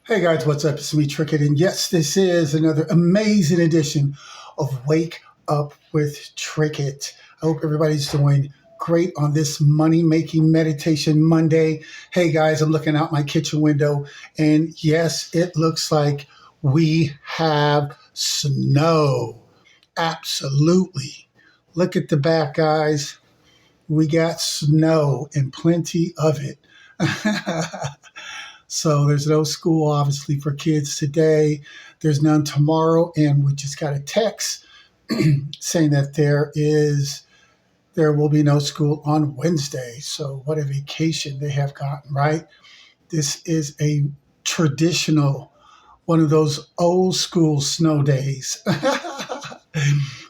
Hey guys, what's up? It's me, Trickett, and yes, this is another amazing edition of Wake Up with Trickett. I hope everybody's doing great on this money making meditation Monday. Hey guys, I'm looking out my kitchen window, and yes, it looks like we have snow. Absolutely. Look at the back, guys. We got snow and plenty of it. So there's no school, obviously, for kids today. There's none tomorrow, and we just got a text saying that there will be no school on Wednesday. So what a vacation they have gotten, right? This is a traditional, one of those old school snow days.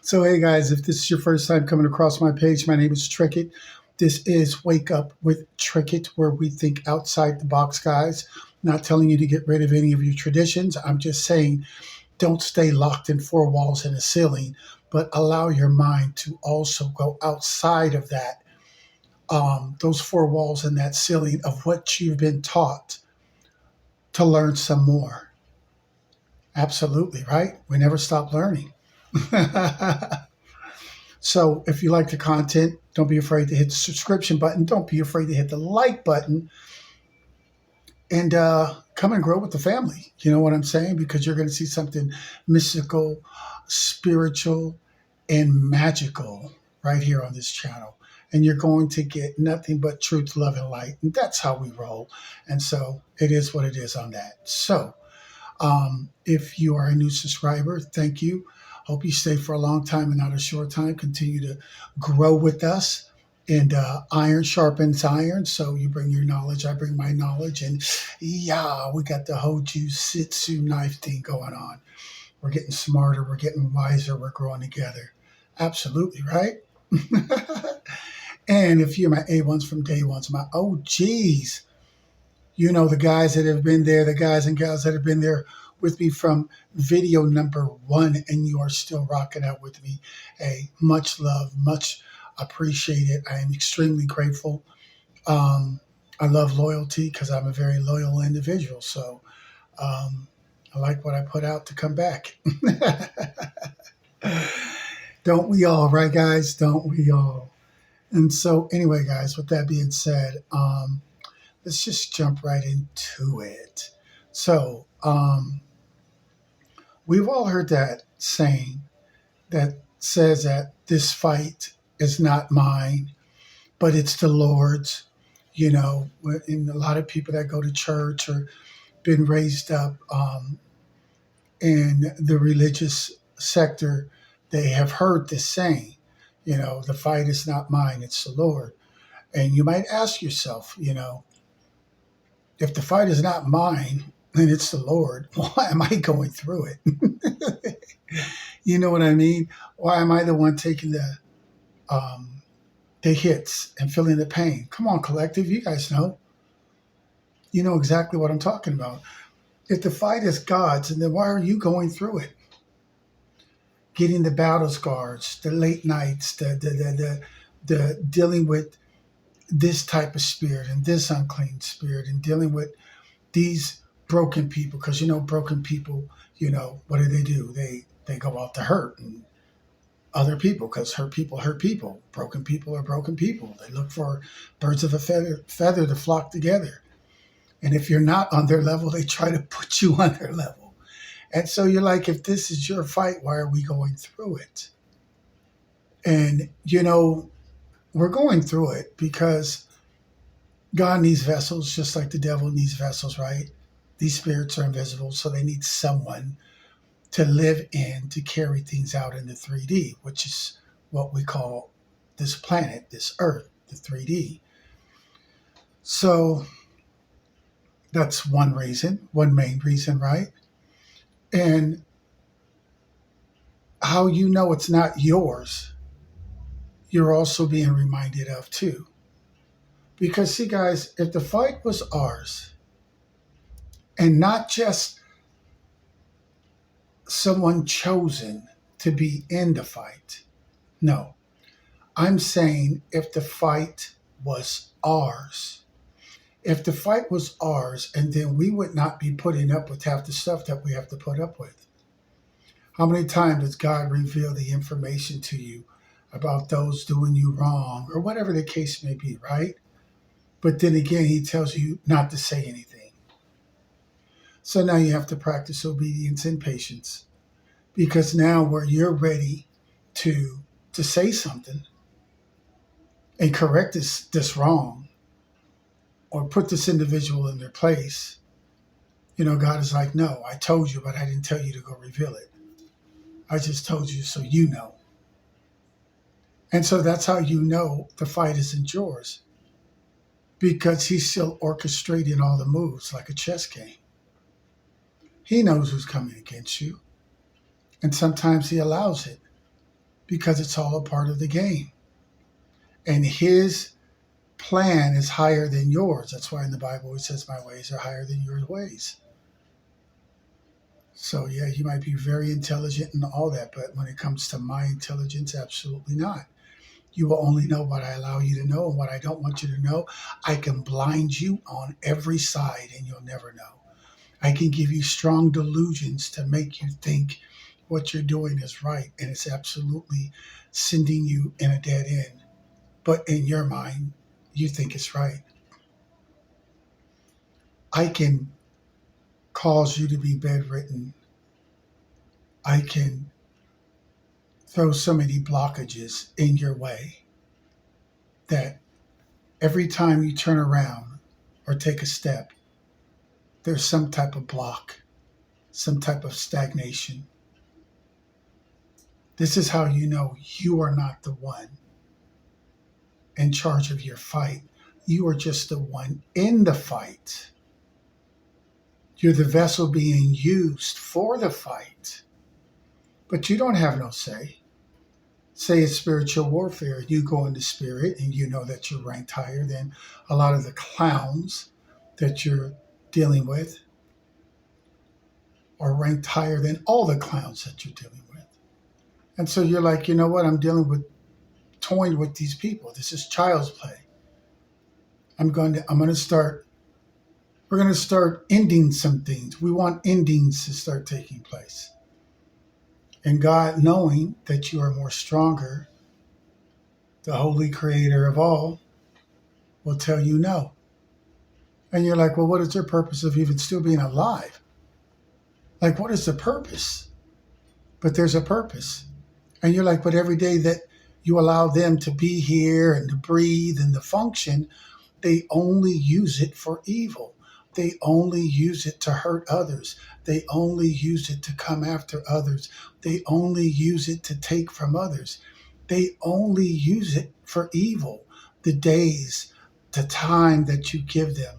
So, hey guys, if this is your first time coming across my page, my name is Trickett. This is Wake Up with Trickett, where we think outside the box, guys. Not telling you to get rid of any of your traditions. I'm just saying don't stay locked in four walls and a ceiling, but allow your mind to also go outside of that, those four walls and that ceiling of what you've been taught to learn some more. Absolutely, right? We never stop learning. So if you like the content, don't be afraid to hit the subscription button. Don't be afraid to hit the like button and come and grow with the family. You know what I'm saying? Because you're going to see something mystical, spiritual, and magical right here on this channel. And you're going to get nothing but truth, love, and light. And that's how we roll. And so it is what it is on that. So if you are a new subscriber, thank you. Hope you stay for a long time and not a short time. Continue to grow with us. And iron sharpens iron. So you bring your knowledge, I bring my knowledge. And yeah, we got the Hoju Sitsu knife thing going on. We're getting smarter, we're getting wiser, we're growing together. Absolutely, right? And if you're my A1s from day ones, my OGs, you know, the guys that have been there, the guys and gals that have been there with me from video number one, and you are still rocking out with me. Hey, much love, much appreciated. I am extremely grateful. Um, I love loyalty because I'm a very loyal individual. So I like what I put out to come back. Don't we all, right, guys? Don't we all? And so, anyway, guys, with that being said, let's just jump right into it. So, we've all heard that saying that says that this fight is not mine, but it's the Lord's. You know, and a lot of people that go to church or been raised up in the religious sector, they have heard this saying, you know, the fight is not mine, it's the Lord. And you might ask yourself, you know, if the fight is not mine and it's the Lord, why am I going through it? You know what I mean? Why am I the one taking um, the hits and feeling the pain? Come on, collective, you guys know. You know exactly what I'm talking about. If the fight is God's, and then why are you going through it? Getting the battle scars, the late nights, the dealing with this type of spirit and this unclean spirit, and dealing with these broken people. Because you know, broken people, you know, what do? They go out to hurt and other people, because hurt people hurt people. Broken people are broken people. They look for birds of a feather to flock together. And if you're not on their level, they try to put you on their level. And so you're like, if this is your fight, why are we going through it? And, you know, we're going through it because God needs vessels just like the devil needs vessels, right? These spirits are invisible, so they need someone to live in to carry things out in the 3D, which is what we call this planet, this earth, the 3D. So that's one reason, one main reason, right? And how you know it's not yours, you're also being reminded of too. Because, see, guys, if the fight was ours and not just someone chosen to be in the fight, no, I'm saying if the fight was ours If the fight was ours, and then we would not be putting up with half the stuff that we have to put up with. How many times does God reveal the information to you about those doing you wrong or whatever the case may be, right? But then again, he tells you not to say anything. So now you have to practice obedience and patience, because now where you're ready to say something and correct this wrong or put this individual in their place, God is like, no, I told you, but I didn't tell you to go reveal it. I just told you so you know. And so that's how you know the fight isn't yours, because he's still orchestrating all the moves like a chess game. He knows who's coming against you. And sometimes he allows it because it's all a part of the game. And his plan is higher than yours. That's why in the Bible it says, my ways are higher than your ways. So, yeah, you might be very intelligent and all that, but when it comes to my intelligence, absolutely not. You will only know what I allow you to know, and what I don't want you to know, I can blind you on every side and you'll never know. I can give you strong delusions to make you think what you're doing is right, and it's absolutely sending you in a dead end. But in your mind, you think it's right. I can cause you to be bedridden. I can throw so many blockages in your way that every time you turn around or take a step, there's some type of block, some type of stagnation. This is how you know you are not the one in charge of your fight. You are just the one in the fight. You're the vessel being used for the fight, but you don't have no say. Say it's spiritual warfare. You go into spirit and you know that you're ranked higher than a lot of the clowns that you're dealing with, or ranked higher than all the clowns that you're dealing with. And so you're like, you know what? I'm toying with these people. This is child's play. We're going to start ending some things. We want endings to start taking place. And God, knowing that you are more stronger, the holy creator of all, will tell you no. And you're like, well, what is their purpose of even still being alive? Like, what is the purpose? But there's a purpose. And you're like, but every day that you allow them to be here and to breathe and to function, they only use it for evil. They only use it to hurt others. They only use it to come after others. They only use it to take from others. They only use it for evil. The days, the time that you give them,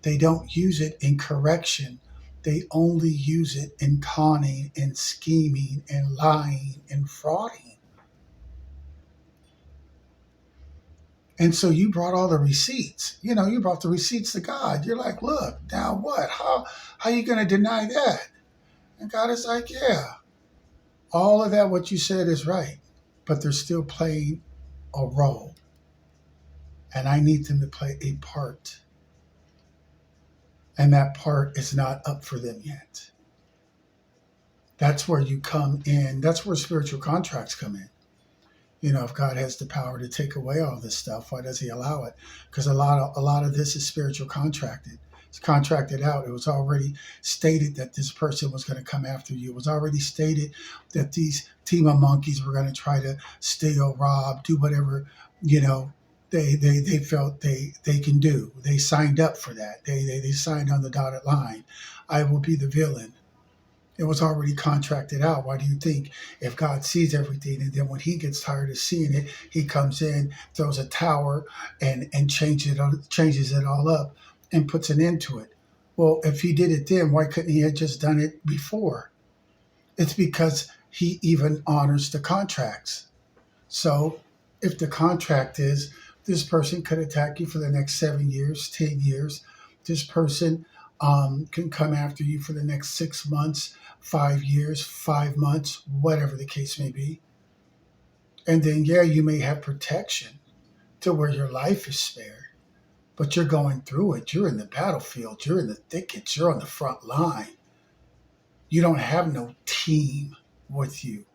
they don't use it in correction. They only use it in conning and scheming and lying and frauding. And so you brought all the receipts. You brought the receipts to God. You're like, look, now what? How are you going to deny that? And God is like, yeah, all of that, what you said is right, but they're still playing a role. And I need them to play a part. And that part is not up for them yet. That's where you come in. That's where spiritual contracts come in. If God has the power to take away all this stuff, why does he allow it? Because a lot of this is spiritual contracted. It's contracted out. It was already stated that this person was going to come after you. It was already stated that these team of monkeys were going to try to steal, rob, do whatever, they felt they can do. They signed up for that. They signed on the dotted line. I will be the villain. It was already contracted out. Why do you think if God sees everything and then when he gets tired of seeing it, he comes in, throws a tower and changes it all up and puts an end to it? Well, if he did it then, why couldn't he have just done it before? It's because he even honors the contracts. So if the contract is this person could attack you for the next 7 years, 10 years, this person can come after you for the next 6 months, 5 years, 5 months, whatever the case may be. And then, yeah, you may have protection to where your life is spared. but you're going through it. You're in the battlefield. You're in the thickets. You're on the front line. You don't have no team with you.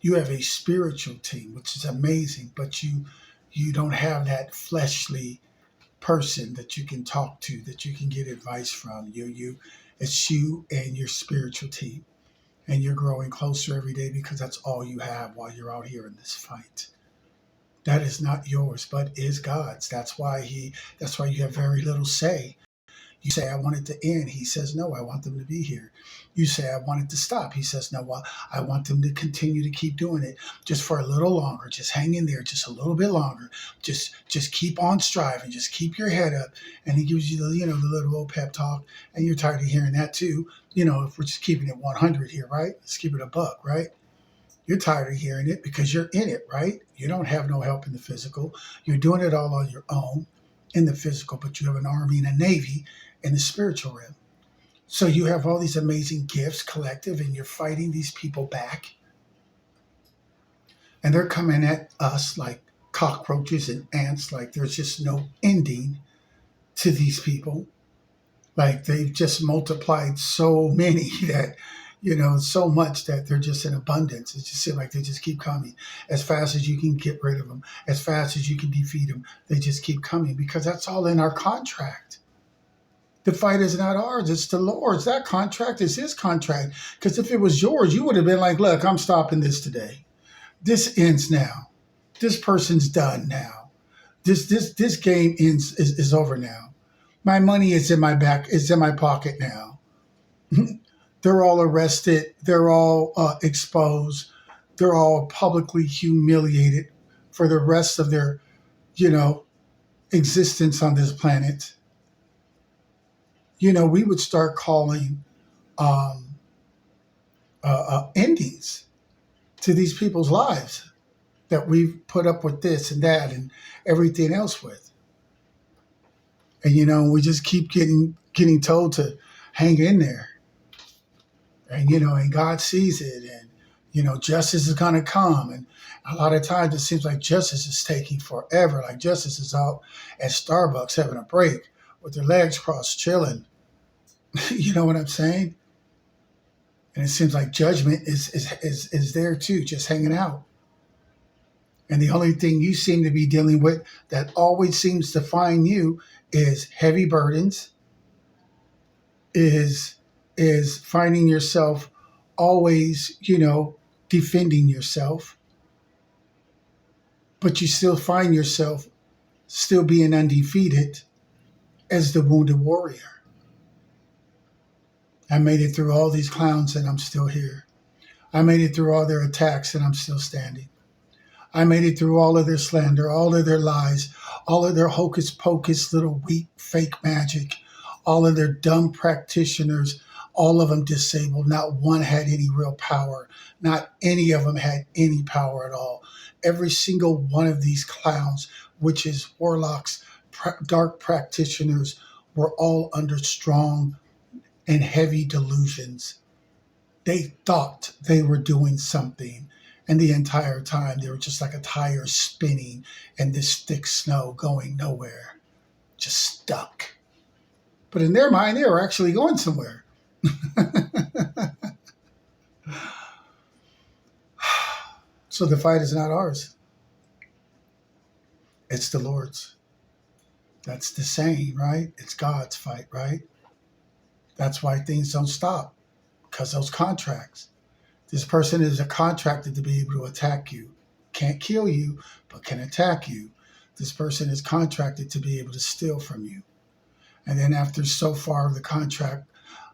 You have a spiritual team, which is amazing, but you don't have that fleshly person that you can talk to, that you can get advice from. It's you and your spiritual team, and you're growing closer every day because that's all you have while you're out here in this fight. That is not yours, but is God's. That's why you have very little say. You say, I want it to end. He says, no, I want them to be here. You say, I want it to stop. He says, no, well, I want them to continue to keep doing it just for a little longer. Just hang in there just a little bit longer. Just keep on striving. Just keep your head up. And he gives you the little old pep talk. And you're tired of hearing that too. If we're just keeping it 100 here, right? Let's keep it a buck, right? You're tired of hearing it because you're in it, right? You don't have no help in the physical. You're doing it all on your own in the physical, but you have an army and a navy in the spiritual realm. So you have all these amazing gifts collective, and you're fighting these people back. And they're coming at us like cockroaches and ants, like there's just no ending to these people. Like they've just multiplied so many that, so much that they're just in abundance. It just seems like they just keep coming. As fast as you can get rid of them, as fast as you can defeat them, they just keep coming because that's all in our contract. The fight is not ours, it's the Lord's. That contract is his contract. Because if it was yours, you would have been like, look, I'm stopping this today. This ends now. This person's done now. This game is over now. My money is in my pocket now. They're all arrested. They're all exposed. They're all publicly humiliated for the rest of their, existence on this planet. We would start calling endings to these people's lives that we've put up with this and that and everything else with. And, we just keep getting told to hang in there. And God sees it, and, justice is going to come. And a lot of times it seems like justice is taking forever. Like justice is out at Starbucks having a break with their legs crossed, chilling. You know what I'm saying? And it seems like judgment is there too, just hanging out. And the only thing you seem to be dealing with that always seems to find you is heavy burdens, is finding yourself always, defending yourself. But you still find yourself still being undefeated as the wounded warrior. I made it through all these clowns and I'm still here. I made it through all their attacks and I'm still standing. I made it through all of their slander, all of their lies, all of their hocus pocus, little weak fake magic, all of their dumb practitioners, all of them disabled. Not one had any real power. Not any of them had any power at all. Every single one of these clowns, witches, warlocks, dark practitioners, were all under strong and heavy delusions. They thought they were doing something, and the entire time they were just like a tire spinning in this thick snow going nowhere, just stuck. But in their mind, they were actually going somewhere. So the fight is not ours. It's the Lord's. That's the saying, right? It's God's fight, right? That's why things don't stop, because those contracts. This person is contracted to be able to attack you. Can't kill you, but can attack you. This person is contracted to be able to steal from you. And then after so far of the contract,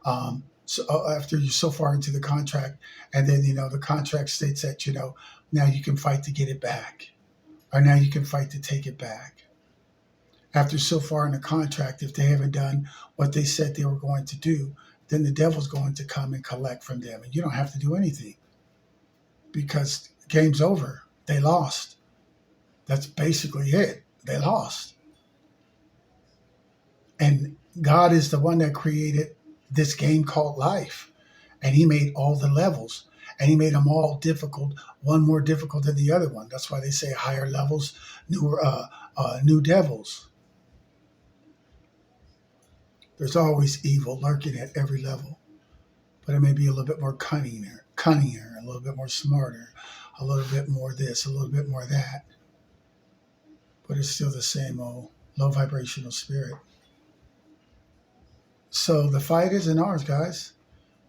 after you're so far into the contract, and then, the contract states that, now you can fight to get it back, or now you can fight to take it back. After so far in the contract, if they haven't done what they said they were going to do, then the devil's going to come and collect from them. And you don't have to do anything because game's over. They lost. That's basically it. They lost. And God is the one that created this game called life. And he made all the levels. And he made them all difficult, one more difficult than the other one. That's why they say higher levels, new devils. There's always evil lurking at every level, but it may be a little bit more cunninger, a little bit more smarter, a little bit more this, a little bit more that. But it's still the same old low vibrational spirit. So the fight isn't ours, guys.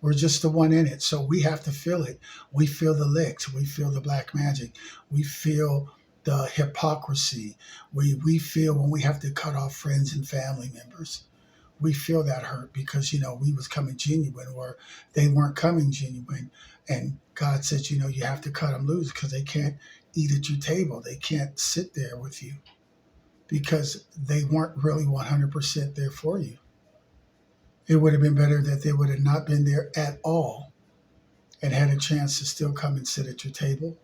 We're just the one in it. So we have to feel it. We feel the licks. We feel the black magic. We feel the hypocrisy. We feel when we have to cut off friends and family members. We feel that hurt because, we was coming genuine or they weren't coming genuine. And God said, you have to cut them loose because they can't eat at your table. They can't sit there with you because they weren't really 100% there for you. It would have been better that they would have not been there at all and had a chance to still come and sit at your table.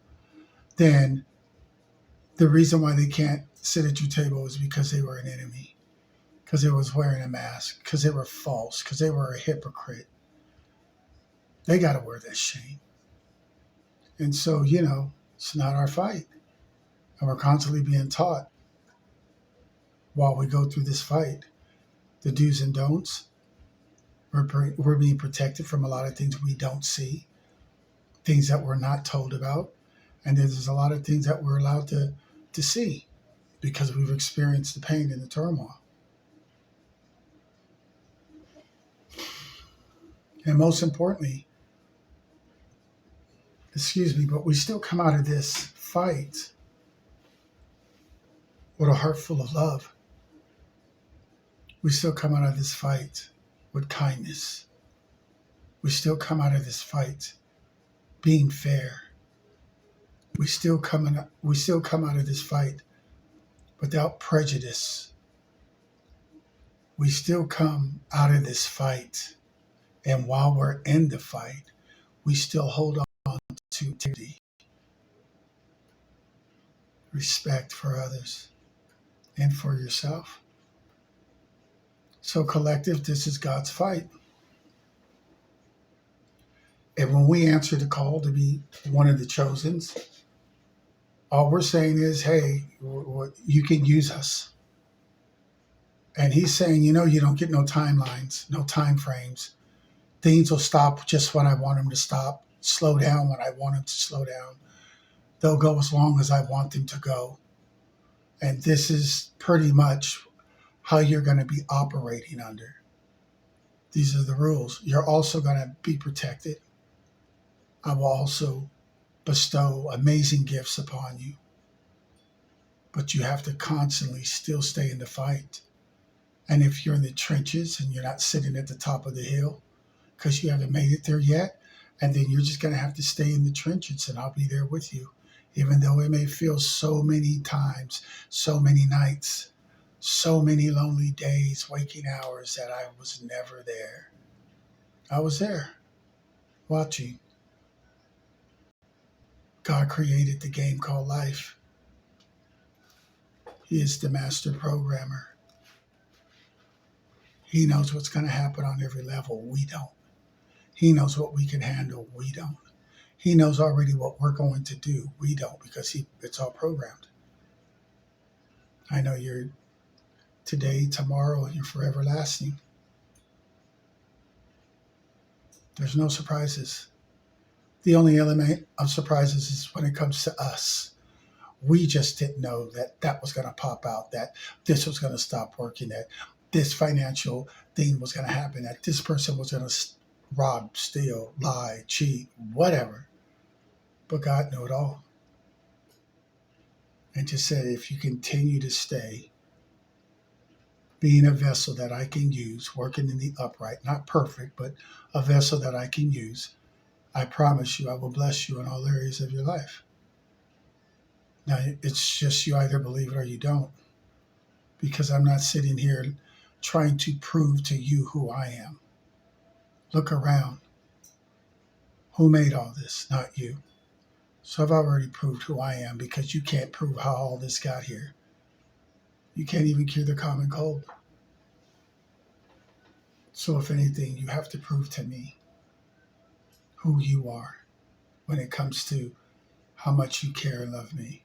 Then the reason why they can't sit at your table is because they were an enemy, because they was wearing a mask, because they were false, because they were a hypocrite. They got to wear that shame. And so, it's not our fight. And we're constantly being taught while we go through this fight, the do's and don'ts. We're being protected from a lot of things we don't see, things that we're not told about. And there's a lot of things that we're allowed to see because we've experienced the pain and the turmoil. And most importantly, but we still come out of this fight with a heart full of love. We still come out of this fight with kindness. We still come out of this fight being fair. We still come out of this fight without prejudice. We still come out of this fight, and while we're in the fight, we still hold on to integrity, respect for others, and for yourself. So collective, this is God's fight. And when we answer the call to be one of the chosens, all we're saying is, hey, you can use us. And he's saying, you don't get no timelines, no time frames. Things will stop just when I want them to stop, slow down when I want them to slow down. They'll go as long as I want them to go. And this is pretty much how you're going to be operating under. These are the rules. You're also going to be protected. I will also bestow amazing gifts upon you. But you have to constantly still stay in the fight. And if you're in the trenches and you're not sitting at the top of the hill because you haven't made it there yet, and then you're just going to have to stay in the trenches and I'll be there with you. Even though it may feel so many times, so many nights, so many lonely days, waking hours that I was never there. I was there watching. God created the game called life. He is the master programmer. He knows what's going to happen on every level. We don't. He knows what we can handle. We don't. He knows already what we're going to do. We don't, because it's all programmed. I know you're today, tomorrow, and you're forever lasting. There's no surprises. The only element of surprises is when it comes to us. We just didn't know that was going to pop out, that this was going to stop working, that this financial thing was going to happen, that this person was going to rob, steal, lie, cheat, whatever. But God knew it all. And just said, if you continue to stay being a vessel that I can use, working in the upright, not perfect, but a vessel that I can use, I promise you I will bless you in all areas of your life. Now, it's just you either believe it or you don't. Because I'm not sitting here trying to prove to you who I am. Look around. Who made all this? Not you. So I've already proved who I am because you can't prove how all this got here. You can't even cure the common cold. So if anything, you have to prove to me who you are when it comes to how much you care and love me.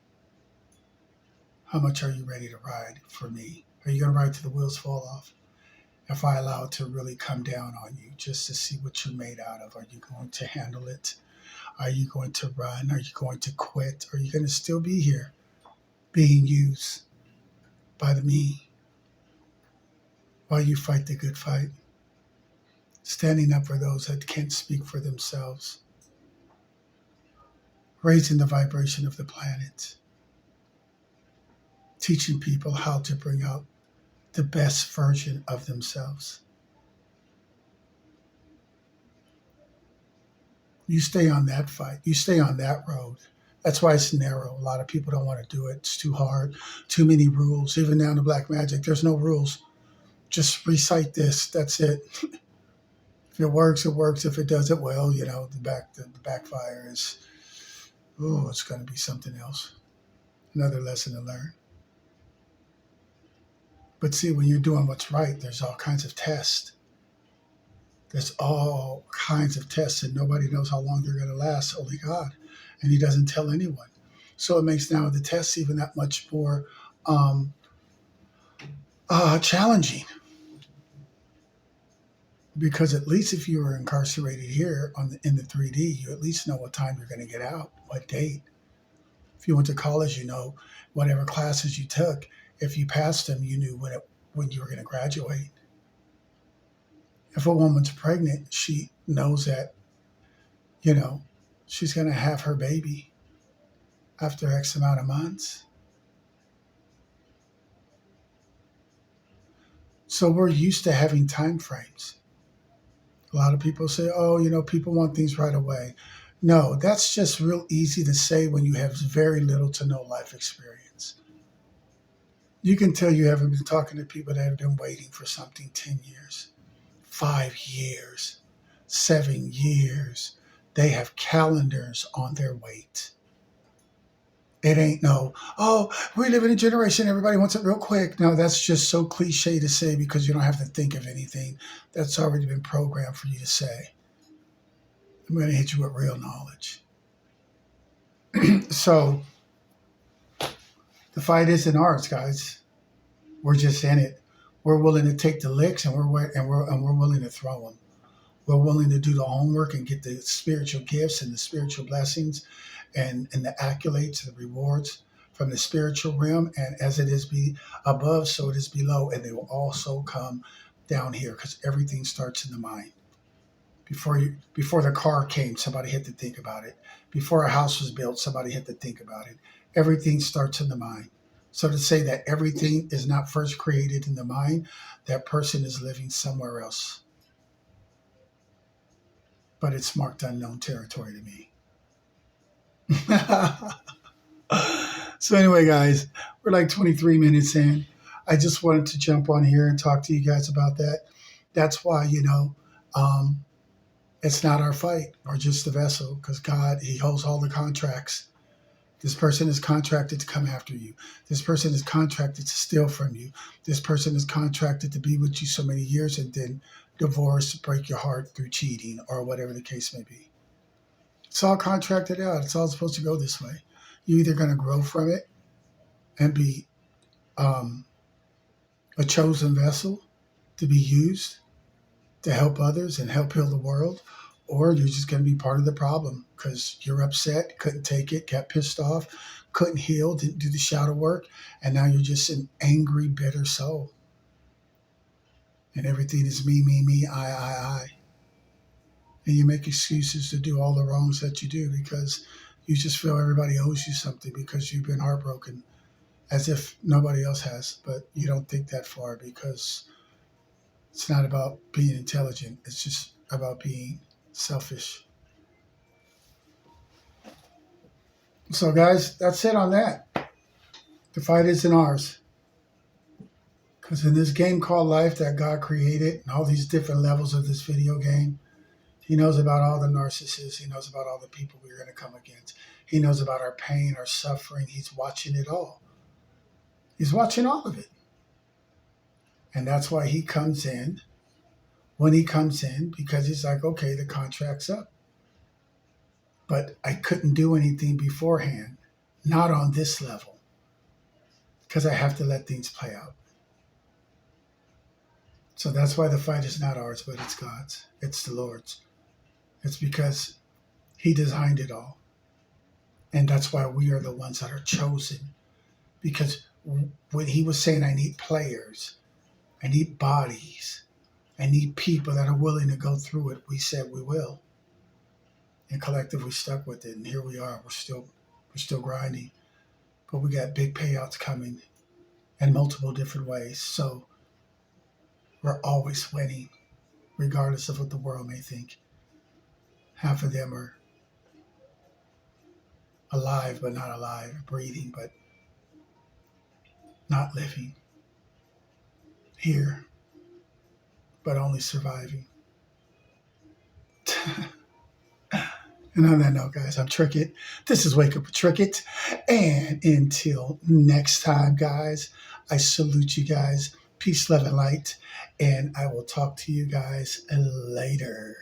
How much are you ready to ride for me? Are you going to ride till the wheels fall off? if I allow it to really come down on you just to see what you're made out of. Are you going to handle it? Are you going to run? Are you going to quit? Are you going to still be here being used by the me while you fight the good fight? Standing up for those that can't speak for themselves, raising the vibration of the planet, teaching people how to bring out the best version of themselves. You stay on that fight. You stay on that road. That's why it's narrow. A lot of people don't want to do it. It's too hard. Too many rules. Even down to black magic, there's no rules. Just recite this. That's it. If it works, it works. If it doesn't, well, the backfire is, it's going to be something else. Another lesson to learn. But see, when you're doing what's right, there's all kinds of tests. There's all kinds of tests, and nobody knows how long they're going to last, only God. And He doesn't tell anyone. So it makes now the tests even that much more challenging. Because at least if you were incarcerated here in the 3D, you at least know what time you're going to get out, what date. If you went to college, you know whatever classes you took. If you passed them, you knew when you were going to graduate. If a woman's pregnant, she knows that, she's going to have her baby after X amount of months. So we're used to having time frames. A lot of people say, people want things right away. No, that's just real easy to say when you have very little to no life experience. You can tell you haven't been talking to people that have been waiting for something 10 years, 5 years, 7 years. They have calendars on their wait. It ain't we live in a generation, everybody wants it real quick. No, that's just so cliche to say because you don't have to think of anything. That's already been programmed for you to say. I'm going to hit you with real knowledge. So the fight isn't ours, guys. We're just in it. We're willing to take the licks, and we're willing to throw them. We're willing to do the homework and get the spiritual gifts and the spiritual blessings and the accolades, the rewards from the spiritual realm. And as it is above, so it is below. And they will also come down here because everything starts in the mind. Before the car came, somebody had to think about it. Before a house was built, somebody had to think about it. Everything starts in the mind. So to say that everything is not first created in the mind, that person is living somewhere else. But it's marked unknown territory to me. So anyway, guys, we're like 23 minutes in. I just wanted to jump on here and talk to you guys about that. That's why, it's not our fight. We're just the vessel because God, He holds all the contracts. This person is contracted to come after you. This person is contracted to steal from you. This person is contracted to be with you so many years and then divorce, break your heart through cheating or whatever the case may be. It's all contracted out. It's all supposed to go this way. You're either going to grow from it and be a chosen vessel to be used to help others and help heal the world, or you're just going to be part of the problem because you're upset, couldn't take it, got pissed off, couldn't heal, didn't do the shadow work, and now you're just an angry, bitter soul. And everything is me, I. And you make excuses to do all the wrongs that you do because you just feel everybody owes you something because you've been heartbroken as if nobody else has. But you don't think that far because it's not about being intelligent. It's just about being selfish. So, guys, that's it on that. The fight isn't ours. Because in this game called life that God created and all these different levels of this video game, He knows about all the narcissists. He knows about all the people we're going to come against. He knows about our pain, our suffering. He's watching it all. He's watching all of it. And that's why He comes in when He comes in, because He's like, okay, the contract's up. But I couldn't do anything beforehand. Not on this level. Because I have to let things play out. So that's why the fight is not ours, but it's God's. It's the Lord's. It's because He designed it all. And that's why we are the ones that are chosen. Because when He was saying, I need players, I need bodies, I need people that are willing to go through it, we said we will. And collectively stuck with it. And here we are. We're still grinding. But we got big payouts coming in multiple different ways. So we're always winning, regardless of what the world may think. Half of them are alive but not alive, breathing but not living, here but only surviving. And on that note, guys, I'm Trickett. This is Wake Up with Trickett. And until next time, guys, I salute you guys. Peace, love, and light. And I will talk to you guys later.